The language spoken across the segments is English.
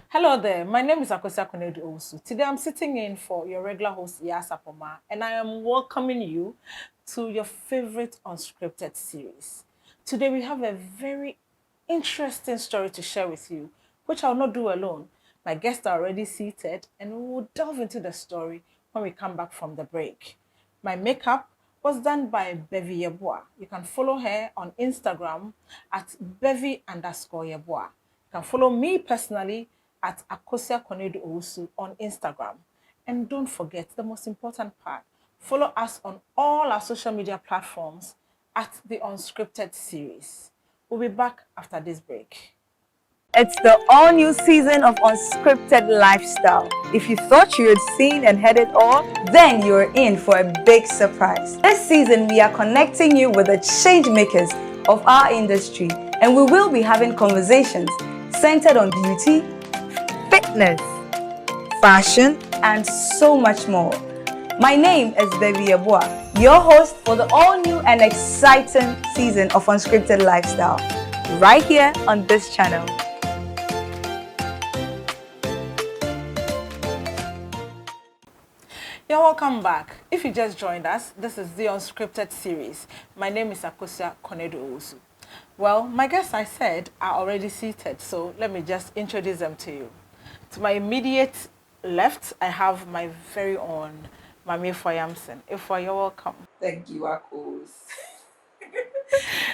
Hello there, my name is Akosia Konedu Osu. Today I'm sitting in for your regular host, Yasa Poma, and I am welcoming you to your favorite unscripted series. Today we have a very interesting story to share with you, which I'll not do alone. My guests are already seated, and we will delve into the story when we come back from the break. My makeup was done by Bevi Yeboah. You can follow her on Instagram at Bevi_Yeboah. You can follow me personally at Akosia Konedu Owusu on Instagram. And don't forget the most important part. Follow us on all our social media platforms at the Unscripted series. We'll be back after this break. It's the all-new season of Unscripted Lifestyle. If you thought you had seen and heard it all, then you're in for a big surprise. This season, we are connecting you with the change makers of our industry, and we will be having conversations centered on beauty, fitness, fashion, and so much more. My name is Bevi Yeboah, your host for the all-new and exciting season of Unscripted Lifestyle, right here on this channel. You're welcome back. If you just joined us, this is the Unscripted series. My name is Akosia Konedu Owusu. Well, my guests, I said, are already seated, so let me just introduce them to you. To my immediate left, I have my very own Mami Foyamson. Ifwa, you're welcome. Thank you, Akos.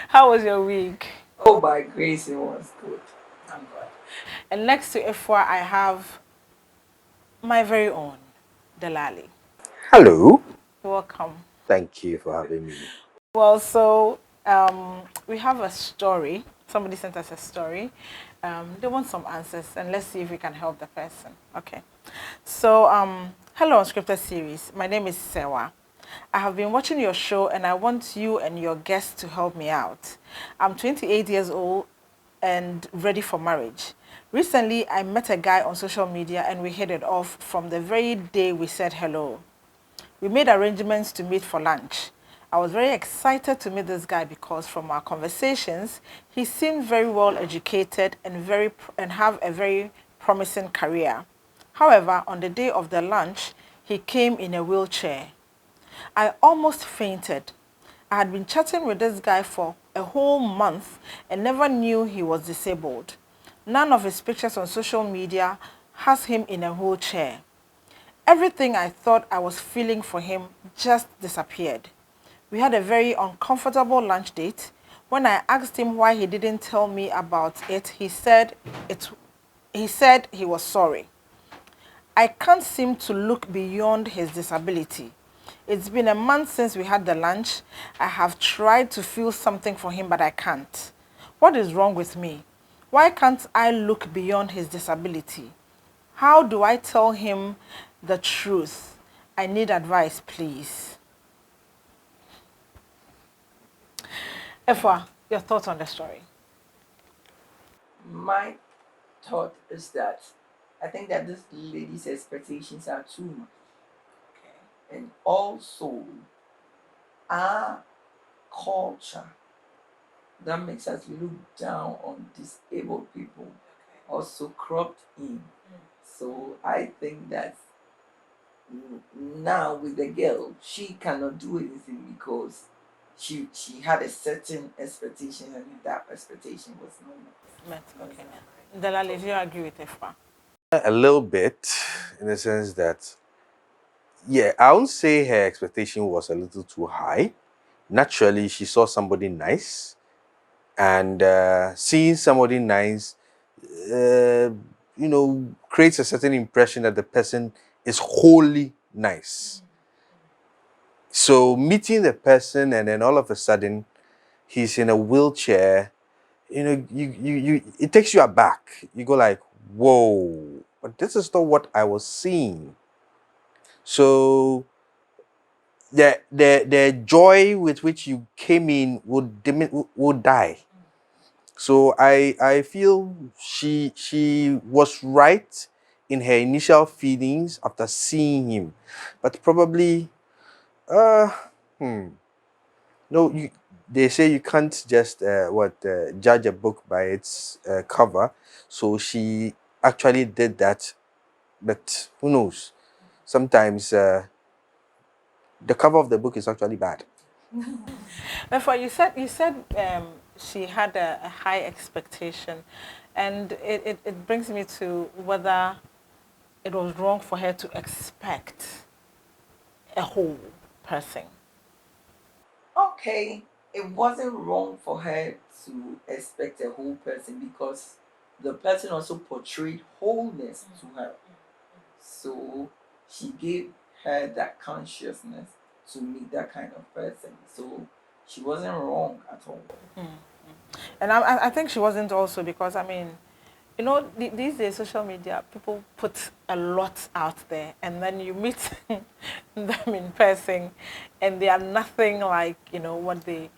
How was your week? Oh, by grace, it was good. I'm glad. And next to Ifwa, I have my very own Delali. Hello. You're welcome. Thank you for having me. Well, so we have a story. Somebody sent us a story. They want some answers, and let's see if we can help the person. Okay. So, hello, Unscripted series. My name is Sewa. I have been watching your show, and I want you and your guests to help me out. I'm 28 years old and ready for marriage. Recently, I met a guy on social media, and we hit it off from the very day we said hello. We made arrangements to meet for lunch. I was very excited to meet this guy because from our conversations, he seemed very well educated and have a very promising career. However, on the day of the lunch, he came in a wheelchair. I almost fainted. I had been chatting with this guy for a whole month and never knew he was disabled. None of his pictures on social media has him in a wheelchair. Everything I thought I was feeling for him just disappeared. We had a very uncomfortable lunch date. When I asked him why he didn't tell me about it, he said he was sorry. I can't seem to look beyond his disability. It's been a month since we had the lunch. I have tried to feel something for him, but I can't. What is wrong with me? Why can't I look beyond his disability? How do I tell him the truth? I need advice, please. Efwa, your thoughts on the story? My thought is that I think that this lady's expectations are too much. Okay. And also, our culture that makes us look down on disabled people also cropped in. So I think that now with the girl, she cannot do anything because she had a certain expectation and that expectation was not met. Okay. Delali, do you agree with Efwa? A little bit, in the sense that, yeah, I won't say her expectation was a little too high. Naturally, she saw somebody nice, and seeing somebody nice, creates a certain impression that the person is wholly nice. So meeting the person, and then all of a sudden, he's in a wheelchair. It takes you aback. You go like, whoa, but this is not what I was seeing. So the joy with which you came in would die. So I feel she was right in her initial feelings after seeing him, but probably no, they say you can't just judge a book by its cover. So she actually did that, but who knows? Sometimes the cover of the book is actually bad. Therefore, you said she had a high expectation, and it brings me to whether it was wrong for her to expect a whole person. Okay, it wasn't wrong for her to expect a whole person because the person also portrayed wholeness to her. So she gave her that consciousness to meet that kind of person. So she wasn't wrong at all. And I think she wasn't also because, I mean, you know, these days, social media, people put a lot out there, and then you meet them in person, and they are nothing like, you know, what they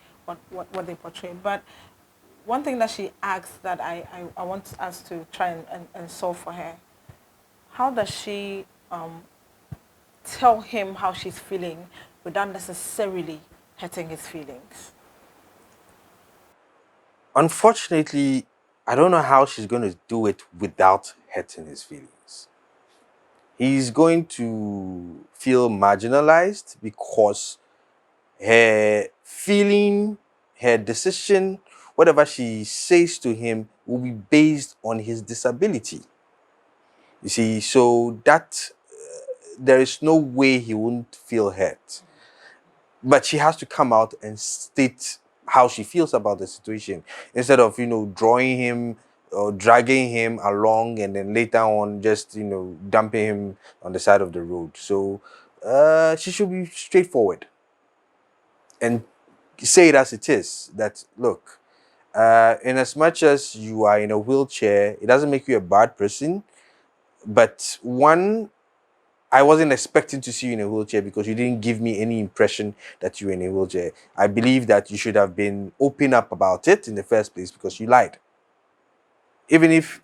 portray. But one thing that she asked that I want us to try and solve for her, how does she tell him how she's feeling without necessarily hurting his feelings? Unfortunately, I don't know how she's going to do it without hurting his feelings. He's going to feel marginalized because her feeling, her decision, whatever she says to him will be based on his disability. You see, so that there is no way he won't feel hurt. But she has to come out and state how she feels about the situation instead of, drawing him or dragging him along and then later on just, dumping him on the side of the road. So she should be straightforward and say it as it is, that look, in as much as you are in a wheelchair, it doesn't make you a bad person. But one, I wasn't expecting to see you in a wheelchair because you didn't give me any impression that you were in a wheelchair. I believe that you should have been open up about it in the first place because you lied. Even if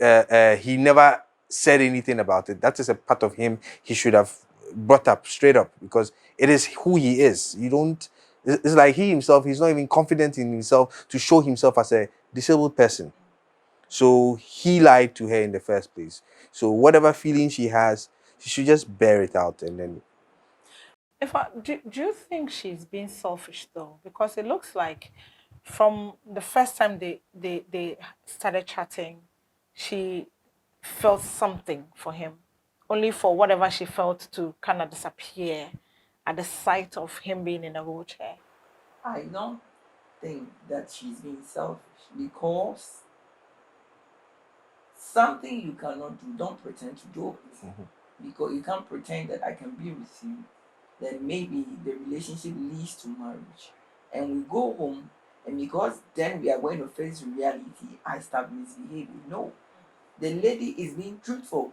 he never said anything about it, that is a part of him he should have brought up straight up because it is who he is. You don't, it's like he himself, he's not even confident in himself to show himself as a disabled person. So he lied to her in the first place. So whatever feeling she has, she should just bear it out and then. Do you think she's being selfish though? Because it looks like from the first time they started chatting, she felt something for him, only for whatever she felt to kind of disappear at the sight of him being in a wheelchair. I don't think that she's being selfish because something you cannot do, don't pretend to do it. Because you can't pretend that I can be with you, then maybe the relationship leads to marriage. And we go home, and because then we are going to face reality, I start misbehaving. No, the lady is being truthful.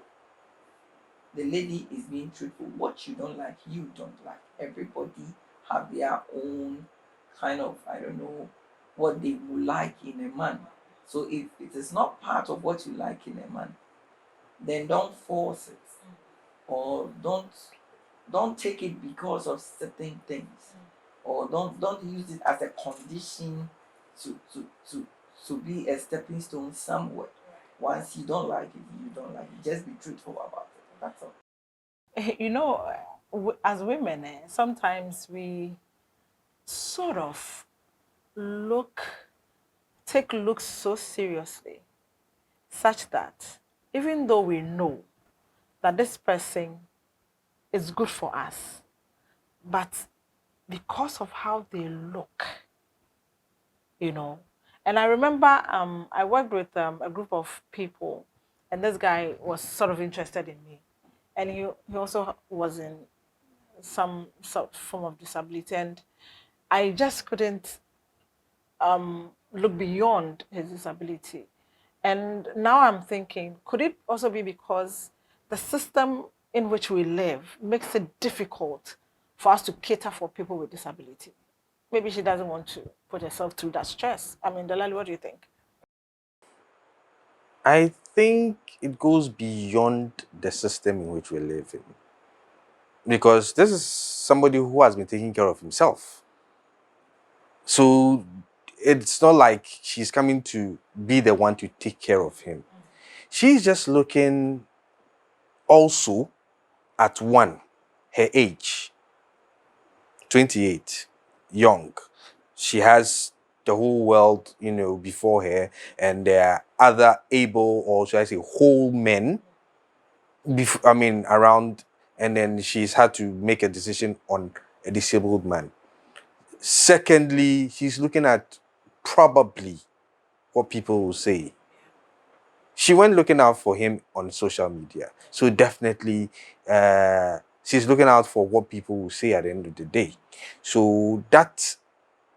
The lady is being truthful. What you don't like, you don't like. Everybody have their own kind of, I don't know, what they would like in a man. So if it is not part of what you like in a man, then don't force it, or don't take it because of certain things, or don't use it as a condition to be a stepping stone somewhere. Once you don't like it, you don't like it. Just be truthful about it. That's all. You know, as women, sometimes we sort of look, take looks so seriously, such that even though we know that this person is good for us, but because of how they look, you know. And I remember I worked with a group of people, and this guy was sort of interested in me, and he also was in some sort of form of disability, and I just couldn't look beyond his disability. And now I'm thinking, could it also be because the system in which we live makes it difficult for us to cater for people with disability? Maybe she doesn't want to put herself through that stress. I mean, Delali, what do you think? I think it goes beyond the system in which we live in. Because this is somebody who has been taking care of himself. So it's not like she's coming to be the one to take care of him. She's just looking also at one, her age, 28, young. She has the whole world, before her, and there are other able, or should I say, whole men, around, and then she's had to make a decision on a disabled man. Secondly, she's looking at probably what people will say. She went looking out for him on social media. So definitely, she's looking out for what people will say at the end of the day. So that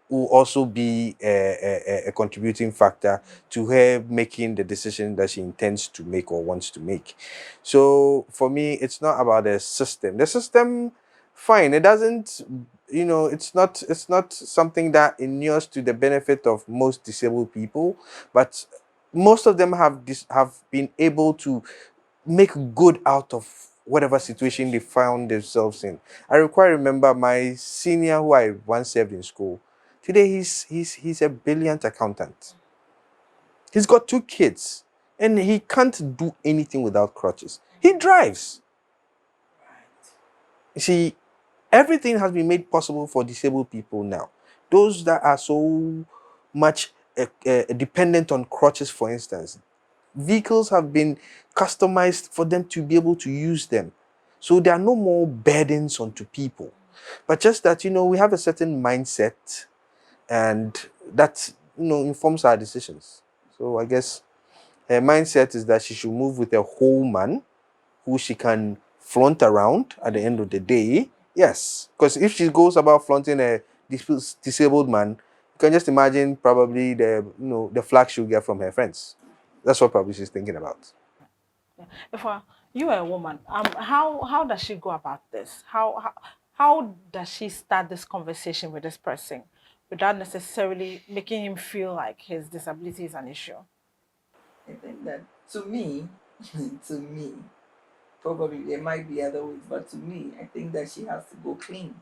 will also be a contributing factor to her making the decision that she intends to make or wants to make. So for me, it's not about the system. The system, fine. It doesn't, it's not something that inures to the benefit of most disabled people, but most of them have been able to make good out of whatever situation they found themselves in. I quite remember my senior who I once served in school. Today he's a brilliant accountant. He's got 2 kids and he can't do anything without crutches. He drives. You see, everything has been made possible for disabled people now. Those that are so much dependent on crutches, for instance, vehicles have been customized for them to be able to use them. So there are no more burdens onto people. But just that, we have a certain mindset and that, informs our decisions. So I guess her mindset is that she should move with a whole man who she can flaunt around at the end of the day. Yes, because if she goes about flaunting a disabled man, you can just imagine probably the flag she'll get from her friends. That's what probably she's thinking about. If you are a woman, how does she go about this? How does she start this conversation with this person without necessarily making him feel like his disability is an issue? I think that to me, to me, probably there might be other ways, but to me, I think that she has to go clean.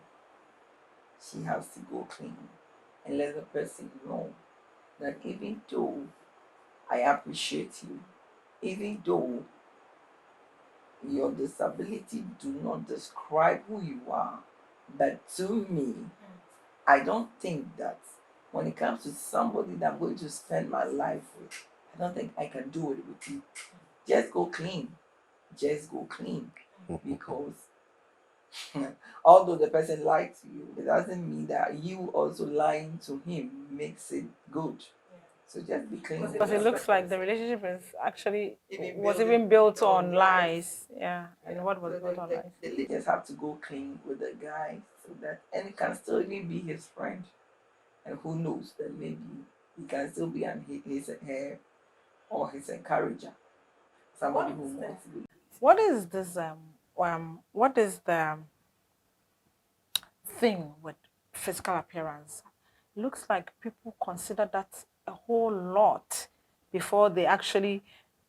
She has to go clean and let the person know that even though I appreciate you, even though your disability do not describe who you are, but to me, I don't think that when it comes to somebody that I'm going to spend my life with, I don't think I can do it with you. Just go clean. Just go clean. Because although the person lied to you, it doesn't mean that you also lying to him makes it good. So just be clean. Because it looks like the relationship is actually was even built on lies. Yeah, and what was built on lies. The lady just have to go clean with the guy so that, and it can still even be his friend. And who knows that maybe he can still be his hair or his encourager. Somebody who motivates. What is this what is the thing with physical appearance? Looks like people consider that a whole lot before they actually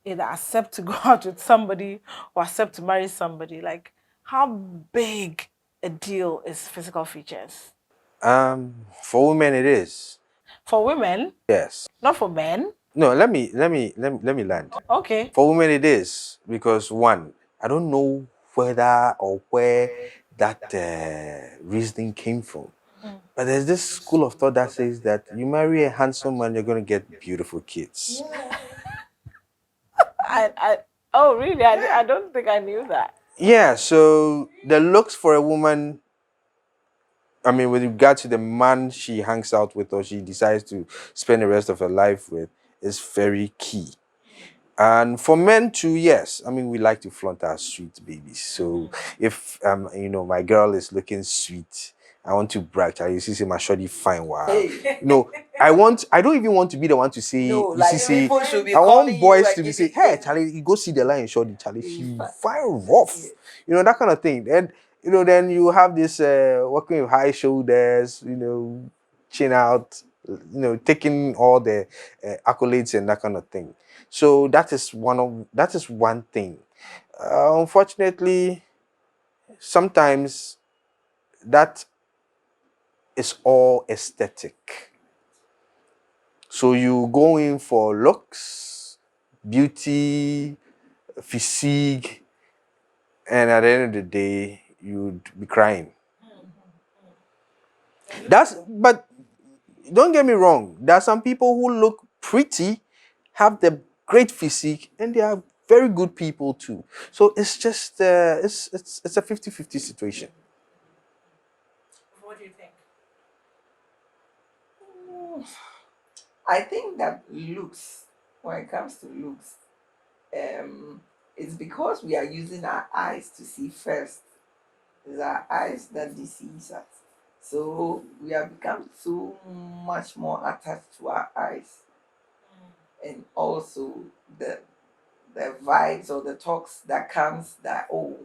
either accept to go out with somebody or accept to marry somebody. Like, how big a deal is physical features? For women it is. For women, Yes. not for men. No, let me land. Okay. For women it is because one, I don't know whether or where that reasoning came from. But there's this school of thought that says that you marry a handsome man, you're going to get beautiful kids. I oh really? I don't think I knew that. Yeah, so the looks for a woman, with regard to the man she hangs out with or she decides to spend the rest of her life with, is very key. And for men too, yes. We like to flaunt our sweet babies. So if my girl is looking sweet, I want to brag. You see, my shoddy fine. Wow. Hey. No, I don't even want to be the one to say. No, you like see, people should be I calling want boys you to and be saying, giving- "Hey, Charlie, you go see the line, shoddy, Charlie, He's she fine. fine rough." Yeah. That kind of thing. And then you have this working with high shoulders. Chin out. Taking all the accolades and that kind of thing. So that is one thing. Unfortunately, sometimes that is all aesthetic. So you go in for looks, beauty, physique, and at the end of the day, you'd be crying. But don't get me wrong. There are some people who look pretty, have the great physique, and they are very good people too. So it's just it's a 50-50 situation. What do you think? I think that looks, when it comes to looks, it's because we are using our eyes to see first. It's our eyes that deceives us. So we have become so much more attached to our eyes, and also the the vibes or the talks that comes that, oh,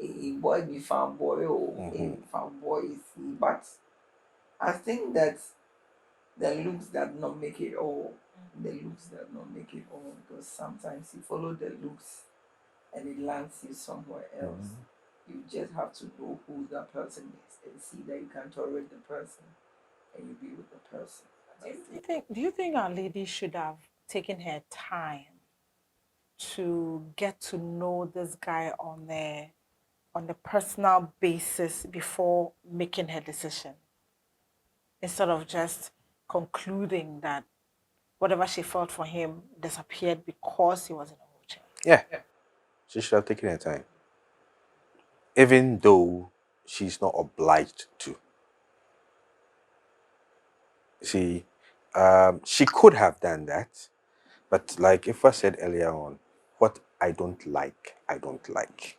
a boy be found boy, oh, a found boy is he. But I think that the looks does not make it all. The looks does not make it all, because sometimes you follow the looks and it lands you somewhere else. You just have to know who that person is and see that you can tolerate the person and you be with the person. Do you think our lady should have taken her time to get to know this guy on the personal basis before making her decision, instead of just concluding that whatever she felt for him disappeared because he was in a wheelchair? Yeah, she should have taken her time, even though she's not obliged to. See, she could have done that, but like if I said earlier on, what I don't like, I don't like.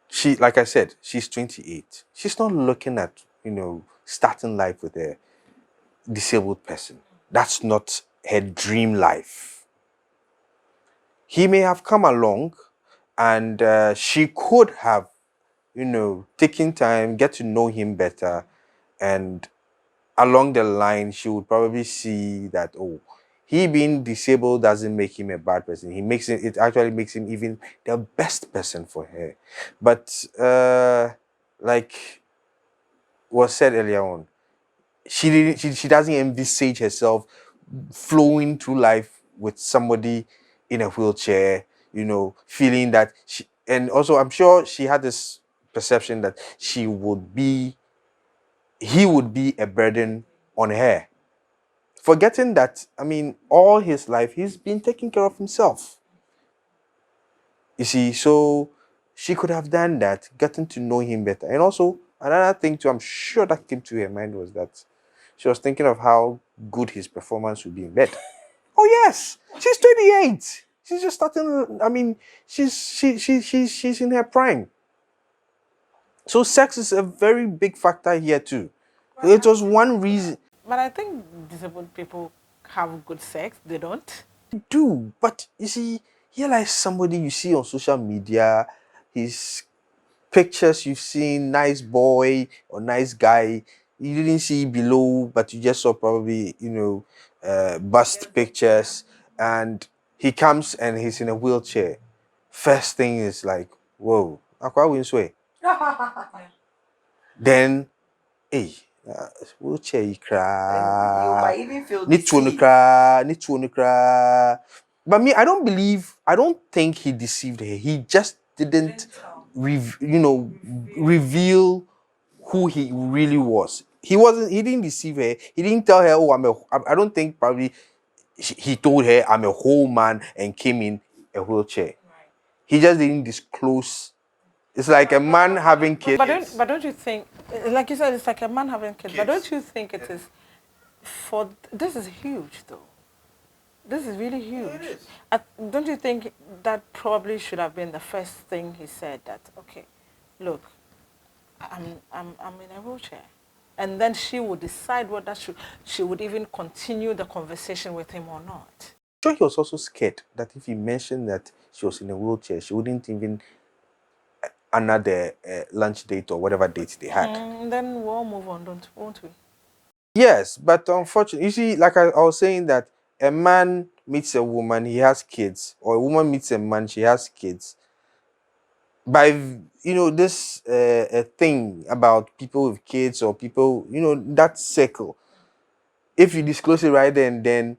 She, like I said, she's 28. She's not looking at, starting life with a disabled person. That's not her dream life. He may have come along and she could have, taken time, get to know him better, and along the line, she would probably see that, oh, he being disabled doesn't make him a bad person. It actually makes him even the best person for her. But like was said earlier on, she doesn't envisage herself flowing through life with somebody in a wheelchair, feeling that and also I'm sure she had this perception that he would be a burden on her, forgetting that, I mean, all his life he's been taking care of himself. You see, so she could have done that, gotten to know him better. And also, another thing too, I'm sure that came to her mind was that she was thinking of how good his performance would be in bed. Oh yes, she's 28. She's just starting. I mean, she's in her prime. So sex is a very big factor here too. It was one reason. But I think disabled people have good sex. They don't. Do, but you see, here like somebody you see on social media, his pictures you've seen, nice boy or nice guy, you didn't see below, but you just saw probably, bust pictures, and he comes and he's in a wheelchair. First thing is like, whoa, aqua win sway. Then, hey, wheelchair you And you cry. might even feel deceived. But me, I don't think he deceived her. He just didn't reveal who he really was. He didn't deceive her. He didn't tell her, oh, I don't think probably he told her I'm a whole man and came in a wheelchair. He just didn't disclose. It's like a man having kids. But don't you think, like you said, it's like a man having kids. But don't you think it is this is huge though. This is really huge. Don't you think that probably should have been the first thing he said? That okay, look, I'm in a wheelchair, and then she would decide whether she would even continue the conversation with him or not. Sure, he was also scared that if he mentioned that she was in a wheelchair, she wouldn't even honor the lunch date or whatever date they had. Then we'll move on, won't we? Yes, but unfortunately, you see, like I was saying, that a man meets a woman, he has kids, or a woman meets a man, she has kids. By this a thing about people with kids or people, that circle, if you disclose it right then,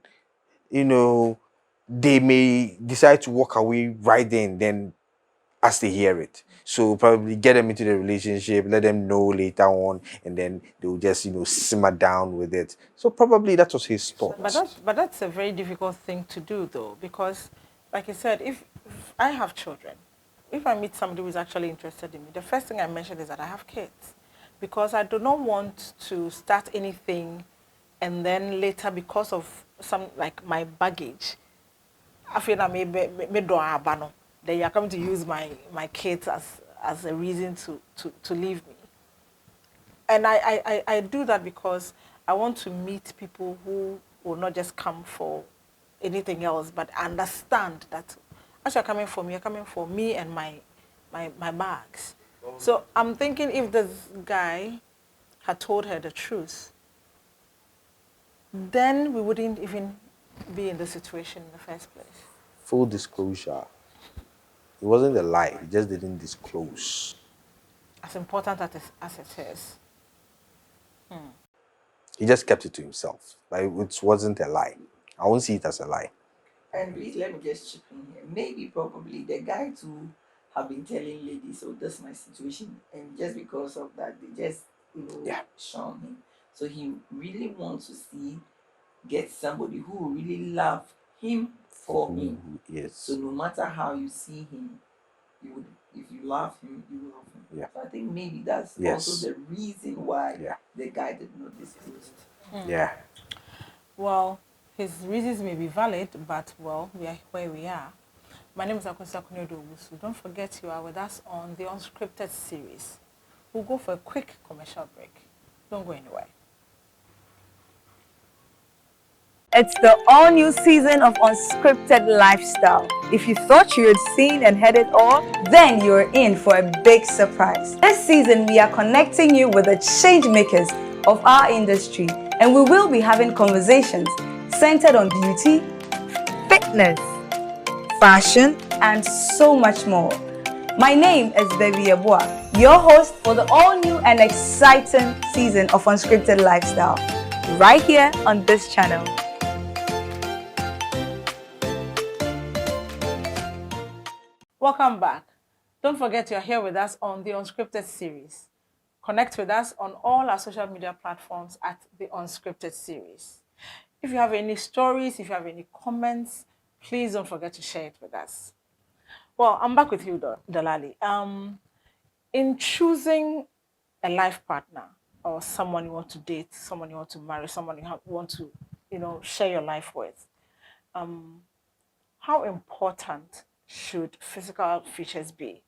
you know, they may decide to walk away right then as they hear it. So probably get them into the relationship, let them know later on, and then they'll just, simmer down with it. So probably that was his thought. But that's a very difficult thing to do, though, because, like I said, if I have children, if I meet somebody who's actually interested in me, the first thing I mention is that I have kids, because I do not want to start anything, and then later, because of some like my baggage, I feel that maybe then you are coming to use my kids as a reason to leave me. And I do that because I want to meet people who will not just come for anything else, but understand that as you're coming for me and my bags. So I'm thinking if this guy had told her the truth, then we wouldn't even be in this situation in the first place. Full disclosure. It wasn't a lie, he just didn't disclose. As important as it is. He just kept it to himself. Like it wasn't a lie. I won't see it as a lie. And please let me just chip in here. Maybe probably the guy too have been telling ladies, "Oh, that's my situation," and just because of that, they just Yeah. shun him. So he really wants to get somebody who will really love him for him. Yes. So no matter how you see him, you would, if you love him, you love him. Yeah. So I think maybe that's Yes. also the reason why Yeah. the guy did not disclose it. Yeah. Well, his reasons may be valid, but well, we are where we are. My name is Akosa Kunodo Owusu. Don't forget you are with us on the Unscripted series. We'll go for a quick commercial break. Don't go anywhere. It's the all-new season of Unscripted Lifestyle. If you thought you had seen and heard it all, then you're in for a big surprise. This season, we are connecting you with the change makers of our industry, and we will be having conversations centered on beauty, fitness, fashion, and so much more. My name is Debbie Abua, your host for the all-new and exciting season of Unscripted Lifestyle, right here on this channel. Welcome back. Don't forget you're here with us on the Unscripted series. Connect with us on all our social media platforms at the Unscripted series. If you have any stories, if you have any comments, please don't forget to share it with us. Well, I'm back with you, Dalali. In choosing a life partner or someone you want to date, someone you want to marry, someone you want to, share your life with, how important should physical features be?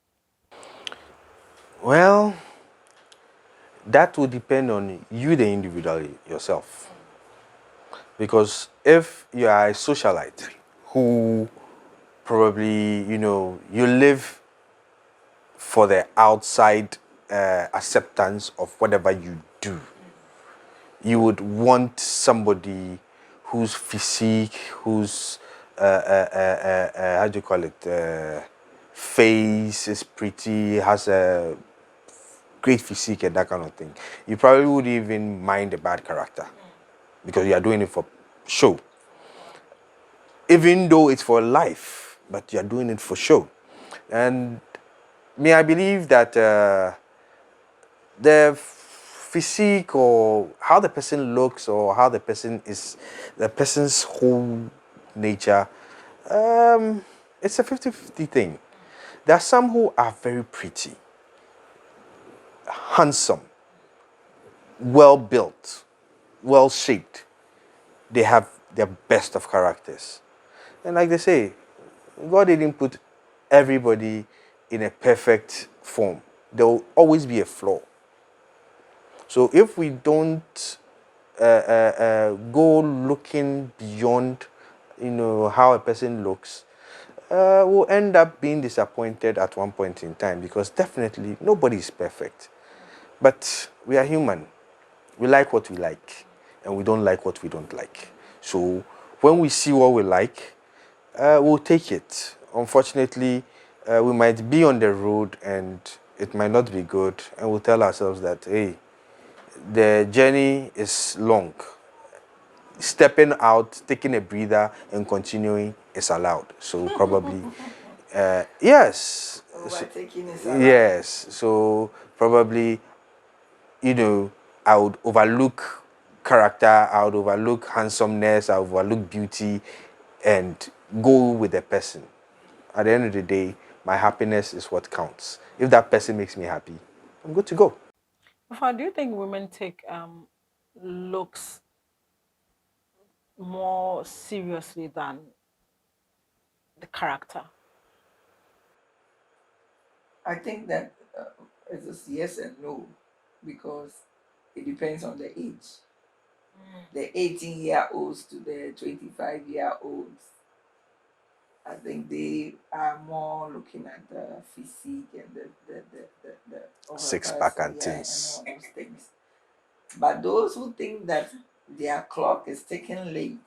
Well, that will depend on you, the individual yourself. Because if you are a socialite who probably, you live for the outside acceptance of whatever you do, you would want somebody whose physique, whose how do you call it, face is pretty, has a great physique and that kind of thing. You probably wouldn't even mind a bad character because you are doing it for show. Even though it's for life, but you are doing it for show. And I believe that the physique or how the person looks or how the person is, the person's whole nature, it's a 50-50 thing. There are some who are very pretty, handsome, well built, well shaped. They have their best of characters. And like they say, God didn't put everybody in a perfect form. There will always be a flaw. So if we don't go looking beyond, how a person looks, we'll end up being disappointed at one point in time because definitely nobody is perfect. But we are human. We like what we like and we don't like what we don't like. So when we see what we like, we'll take it. Unfortunately, we might be on the road and it might not be good, and we'll tell ourselves that, hey, the journey is long stepping out, taking a breather, and continuing is allowed. So probably, yes. Overtaking is allowed. Yes. So probably, I would overlook character, I would overlook handsomeness, I would overlook beauty, and go with the person. At the end of the day, my happiness is what counts. If that person makes me happy, I'm good to go. Do you think women take looks more seriously than the character? I think that it's just yes and no, because it depends on the age. The 18-year-olds to the 25-year-olds, I think they are more looking at the physique and the of a Six pack person, and yeah, and things. all those things. But those who think that their clock is ticking late,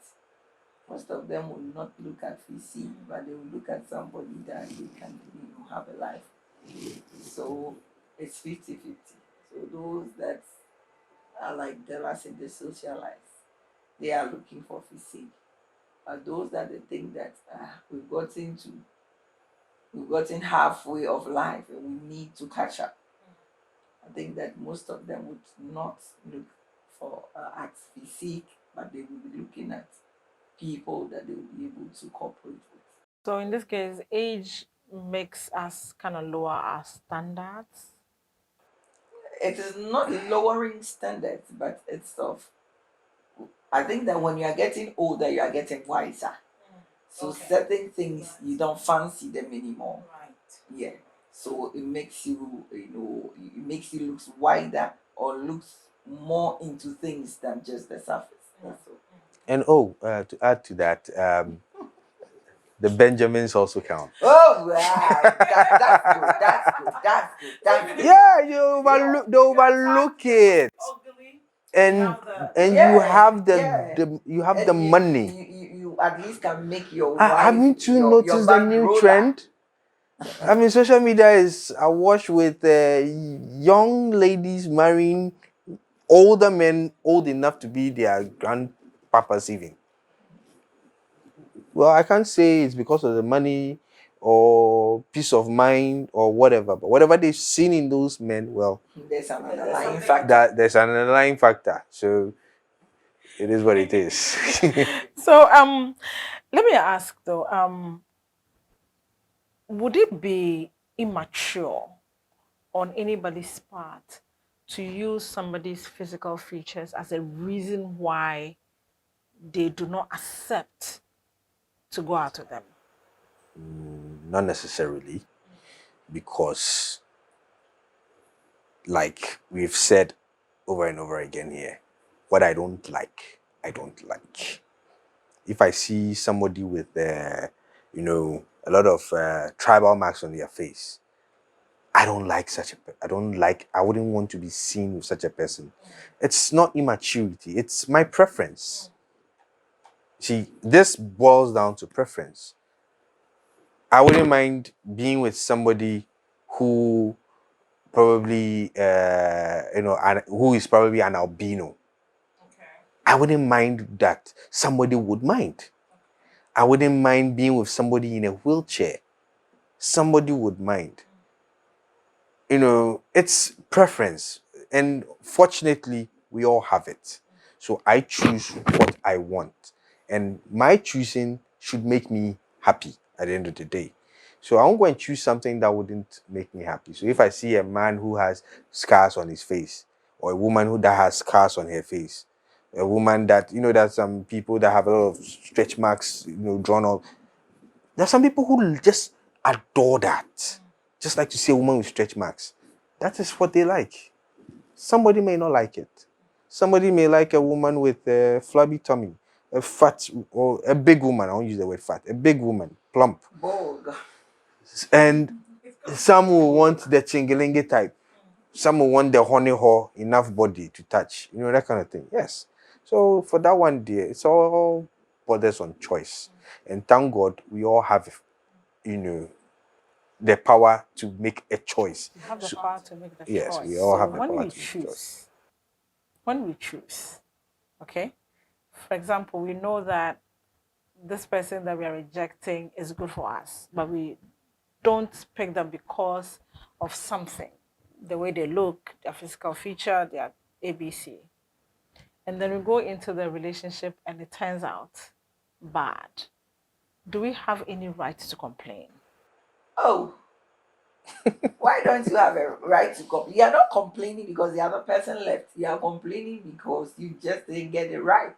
most of them will not look at physique, but they will look at somebody that they can, have a life. So it's 50-50. So those that are like jealous in the social life, they are looking for physique. But those that they think that we've gotten halfway of life and we need to catch up. I think that most of them would not look for at physique, but they will be looking at people that they will be able to cooperate with. So in this case, age makes us kind of lower our standards. It is not lowering standards, but it's of. I think that when you are getting older, you are getting wiser. So certain things you don't fancy them anymore. Right. Yeah. So it makes you, it makes you look wider or looks more into things than just the surface. That's all. And to add to that, the Benjamins also count. Oh wow, that's good. That's good. That's good. That's good. Yeah, they overlook it, Ugly. and Yeah, you have yeah. you have And the money. you at least can make your Haven't you your noticed the back new roller. trend? I mean, social media is awash with young ladies marrying older men, old enough to be their grandpapas even. Well, I can't say it's because of the money or peace of mind or whatever, but whatever they've seen in those men, well, There's an underlying factor. that there's an underlying factor. So it is what it is. So let me ask though, would it be immature on anybody's part to use somebody's physical features as a reason why they do not accept to go out with them? Not necessarily, because, like we've said over and over again here, what I don't like, I don't like. If I see somebody with, a lot of tribal marks on their face, I don't like I don't like, I wouldn't want to be seen with such a person. It's not immaturity, it's my preference. See, this boils down to preference. I wouldn't mind being with somebody who probably, who is probably an albino. I wouldn't mind that. Somebody would mind. I wouldn't mind being with somebody in a wheelchair. Somebody would mind. It's preference. And fortunately, we all have it. So I choose what I want. And my choosing should make me happy at the end of the day. So I won't go and choose something that wouldn't make me happy. So if I see a man who has scars on his face, or a woman that has scars on her face, a woman that, there's some people that have a lot of stretch marks, drawn on. There's some people who just adore that. Just like to see a woman with stretch marks. That is what they like. Somebody may not like it. Somebody may like a woman with a flabby tummy, a fat, or a big woman. I won't use the word fat. A big woman, plump. Bold. And some will want the chingilingi type. Some will want the honey haw, enough body to touch. That kind of thing. Yes. So for that one, dear, it's all borders on choice. And thank God we all have, the power to make a choice. You have the power to make the choice. Yes, we all have the when power we to make a choice. choose, when we choose, okay, For example, we know that this person that we are rejecting is good for us, but we don't pick them because of something, the way they look, their physical feature, their ABC. And then we go into the relationship and it turns out bad. Do we have any right to complain? Oh, why don't you have a right to complain? You are not complaining because the other person left. You are complaining because you just didn't get it right.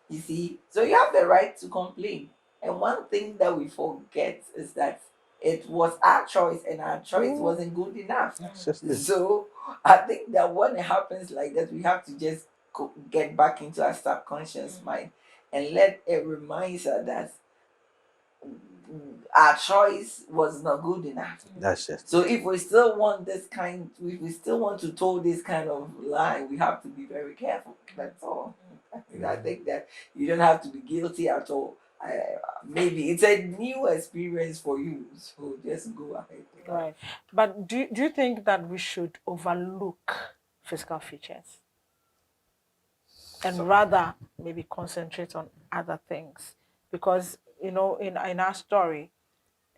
You see, so you have the right to complain. And one thing that we forget is that it was our choice and our choice wasn't good enough. That's just it. So I think that when it happens like that, we have to just get back into our subconscious mind and let it remind us that our choice was not good enough. That's just So if we still want this kind, if we still want to toe this kind of line, we have to be very careful. That's all. I think that you don't have to be guilty at all. Maybe it's a new experience for you, so just go ahead. Right. But do you think that we should overlook physical features and rather maybe concentrate on other things? Because, you know, in our story,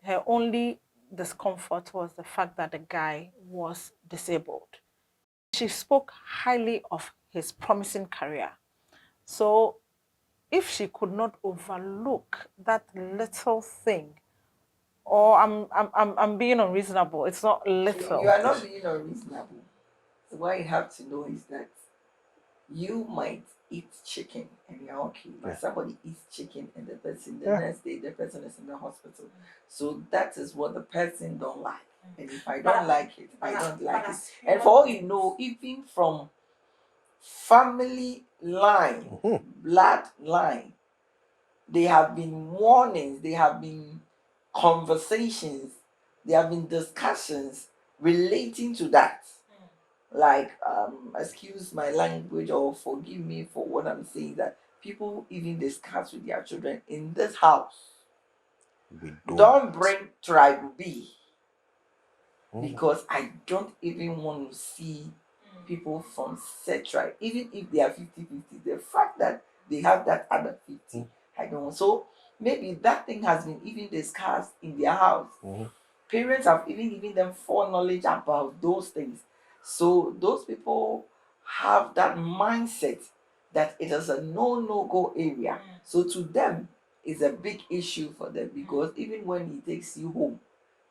her only discomfort was the fact that the guy was disabled. She spoke highly of his promising career. So if she could not overlook that little thing, or I'm being unreasonable, it's not little. You are not being unreasonable. So what you have to know is that you might eat chicken and you're okay, but somebody eats chicken and the next day the person is in the hospital. So that is what the person don't like. And if I don't like it, I don't like it. And for all you know, even from family line, blood line, there have been warnings, there have been conversations, there have been discussions relating to that. Like, excuse my language or forgive me for what I'm saying, that people even discuss with their children in this house. we Don't bring tribe B because I don't even want to see people from said tribe, even if they are 50-50. The fact that they have that other 50, I don't want. So maybe that thing has been even discussed in their house. Parents have even given them foreknowledge about those things. So those people have that mindset that it is a no-go area. So to them, it's a big issue for them because even when he takes you home,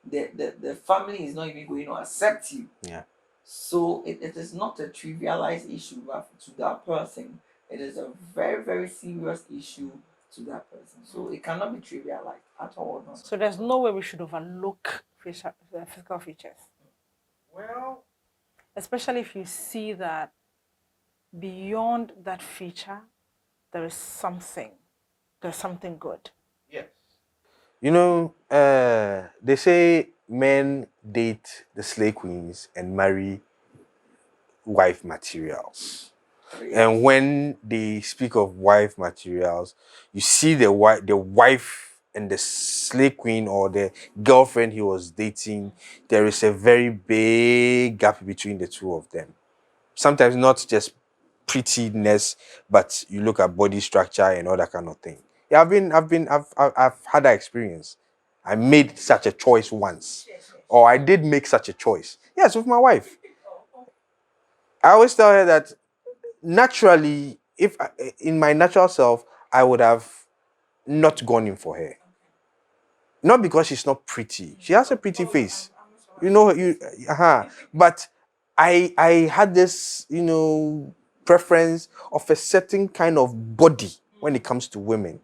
the family is not even going to accept you. Yeah. So it is not a trivialized issue to that person. It is a very, very serious issue to that person. So it cannot be trivialized at all. No. So there's no way we should overlook physical features. Well, Especially if you see that beyond that feature, there's something good. yes. You know, they say men date the slay queens and marry wife materials. And when they speak of wife materials, you see the wife and the slay queen or the girlfriend he was dating, there is a very big gap between the two of them. Sometimes not just prettiness, but you look at body structure and all that kind of thing. Yeah, I've had that experience. I made such a choice once, or I did make such a choice. Yes, with my wife. I always tell her that naturally, if in my natural self, I would have not gone in for her. Not because she's not pretty. She has a pretty face. You know, but I had this, preference of a certain kind of body when it comes to women.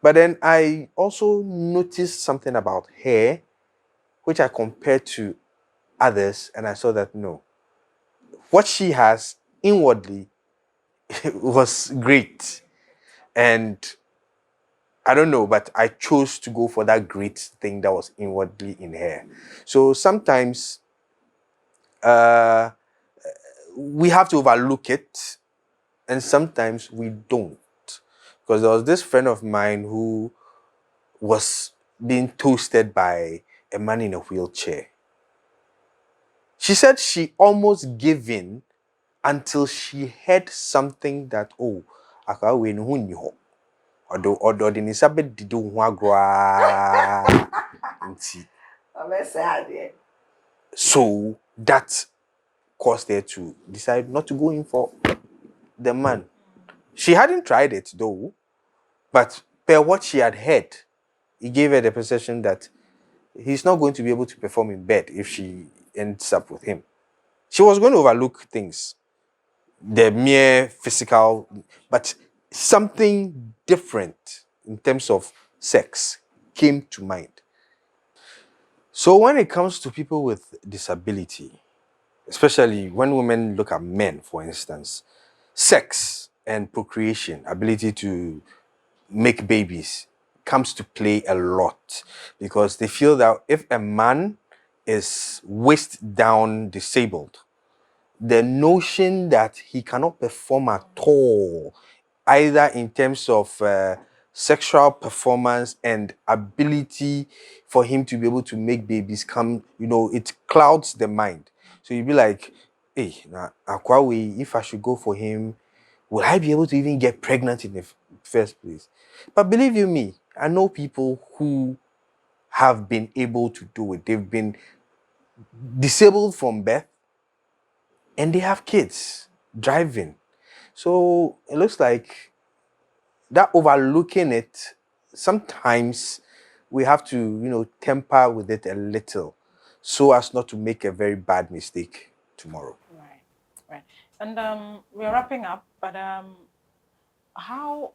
But then I also noticed something about her, which I compared to others, and I saw that no, what she has inwardly was great. And I don't know, but I chose to go for that great thing that was inwardly in her. So sometimes we have to overlook it, and sometimes we don't. Because there was this friend of mine who was being toasted by a man in a wheelchair. She said she almost gave in until she heard something that, oh, akwa we no hu nni ho odo de ni sabe dido ho agro nti so that caused her to decide not to go in for the man. She hadn't tried it though, but per what she had heard, it gave her the perception that he's not going to be able to perform in bed if she ends up with him. She was going to overlook things, the mere physical, but something different in terms of sex came to mind. So when it comes to people with disability, especially when women look at men, for instance, sex and procreation, ability to make babies, comes to play a lot because they feel that if a man is waist down disabled, the notion that he cannot perform at all, either in terms of sexual performance and ability for him to be able to make babies come, it clouds the mind. So you'd be like, hey, now, Akwawe, if I should go for him, will I be able to even get pregnant in the first place? But believe you me, I know people who have been able to do it. They've been disabled from birth and they have kids driving. So it looks like that overlooking it, sometimes we have to, temper with it a little so as not to make a very bad mistake tomorrow. Right. And we're wrapping up, but how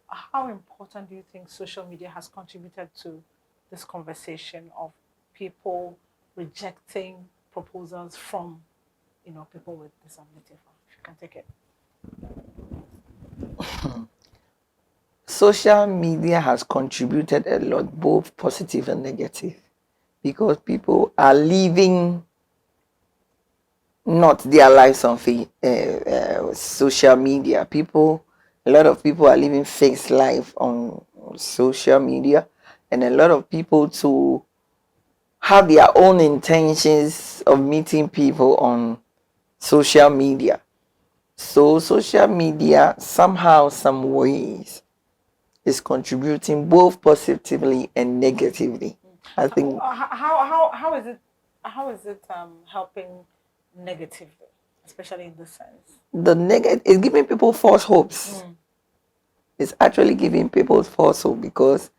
important do you think social media has contributed to this conversation of people rejecting proposals from, people with disability? If you can take it. Social media has contributed a lot, both positive and negative, because people are living not their lives on social media. A lot of people are living fake life on social media, and a lot of people to have their own intentions of meeting people on social media. So social media somehow, some ways, is contributing both positively and negatively. I think. How is it helping negatively, especially in this sense? The negative is giving people false hopes. It's actually giving people false hope because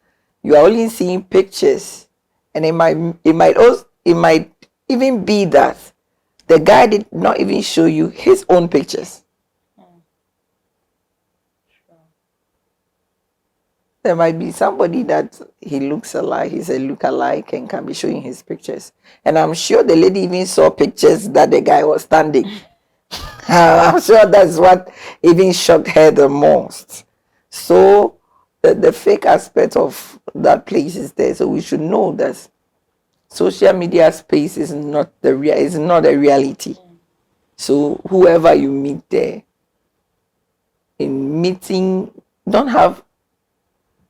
you are only seeing pictures, and it might even be that the guy did not even show you his own pictures. There might be somebody that he looks alike, he's a look-alike, and can be showing his pictures. And I'm sure the lady even saw pictures that the guy was standing. I'm sure that's what even shocked her the most. So the fake aspect of that place is there. So we should know that social media space is not a reality. So whoever you meet there, in meeting, don't have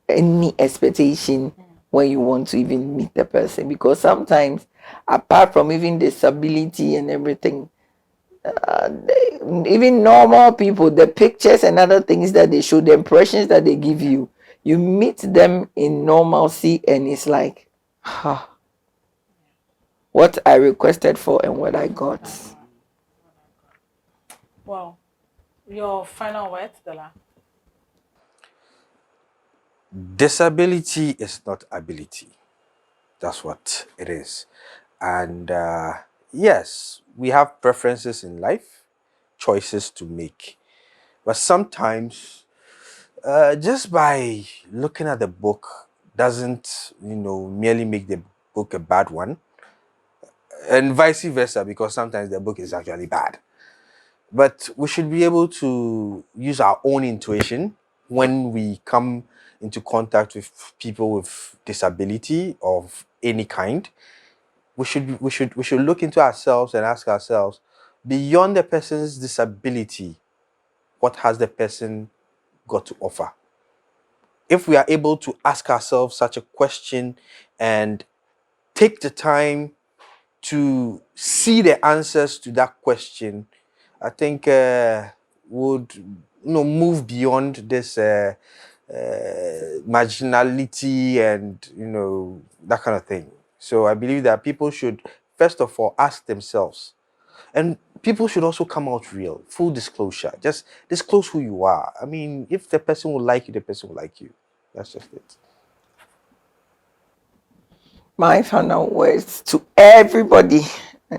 any expectation when you want to even meet the person, because sometimes, apart from even disability and everything, even normal people, the pictures and other things that they show, the impressions that they give you, you meet them in normalcy and it's like, what I requested for and what I got. Well, your final words, Dala? Disability is not ability. That's what it is. And yes, we have preferences in life, choices to make. But sometimes, just by looking at the book doesn't, merely make the book a bad one. And vice versa, because sometimes the book is actually bad. But we should be able to use our own intuition when we come into contact with people with disability of any kind. We should look into ourselves and ask ourselves, beyond the person's disability, what has the person got to offer? If we are able to ask ourselves such a question and take the time to see the answers to that question, I think would move beyond this marginality and that kind of thing. So I believe that people should first of all ask themselves, and people should also come out real, full disclosure. Just disclose who you are. I mean, if the person will like you, the person will like you. That's just it. My final words to everybody,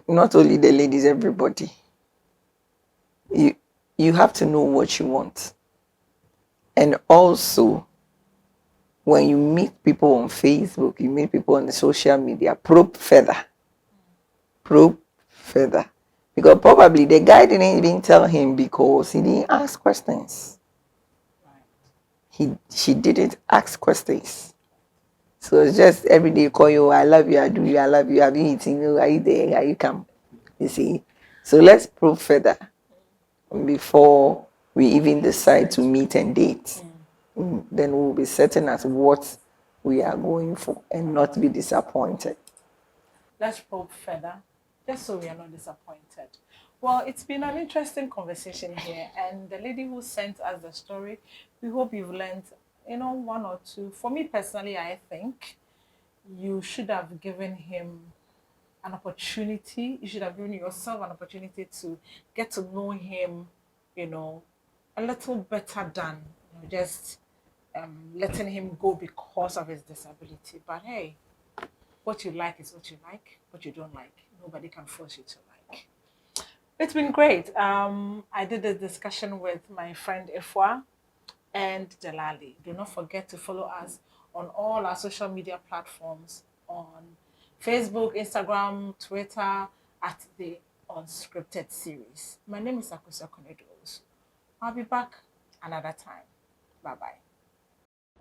not only the ladies, everybody. You have to know what you want. And also, when you meet people on Facebook, you meet people on the social media, probe further. Probe further. Because probably the guy didn't even tell him because he didn't ask questions. She didn't ask questions. So it's just every day call you, I love you, I do you, I love you, have you eaten, are you there, are you come? You see? So let's probe further before we even decide to meet and date. Then we'll be certain as what we are going for and not be disappointed. Let's probe further, just so we are not disappointed. Well, it's been an interesting conversation here, and the lady who sent us the story, we hope you've learned, one or two. For me personally, I think you should have given him an opportunity. You should have given yourself an opportunity to get to know him, a little better than just letting him go because of his disability. But hey, what you like is what you like. What you don't like, nobody can force you to like. It's been great. I did a discussion with my friend Ifwa and Delali. Do not forget to follow us on all our social media platforms on Facebook, Instagram, Twitter at the Unscripted Series. My name is Akusa Konedos. I'll be back another time. Bye-bye.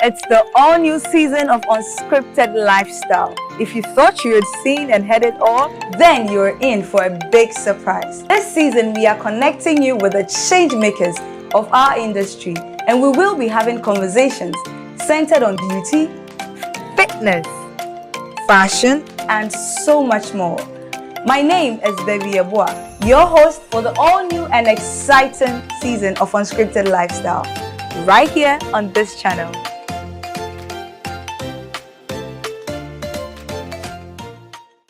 It's the all-new season of Unscripted Lifestyle. If you thought you had seen and heard it all, then you're in for a big surprise. This season, we are connecting you with the change makers of our industry, and we will be having conversations centered on beauty, fitness, fashion, and so much more. My name is Baby Abua, your host for the all-new and exciting season of Unscripted Lifestyle, right here on this channel.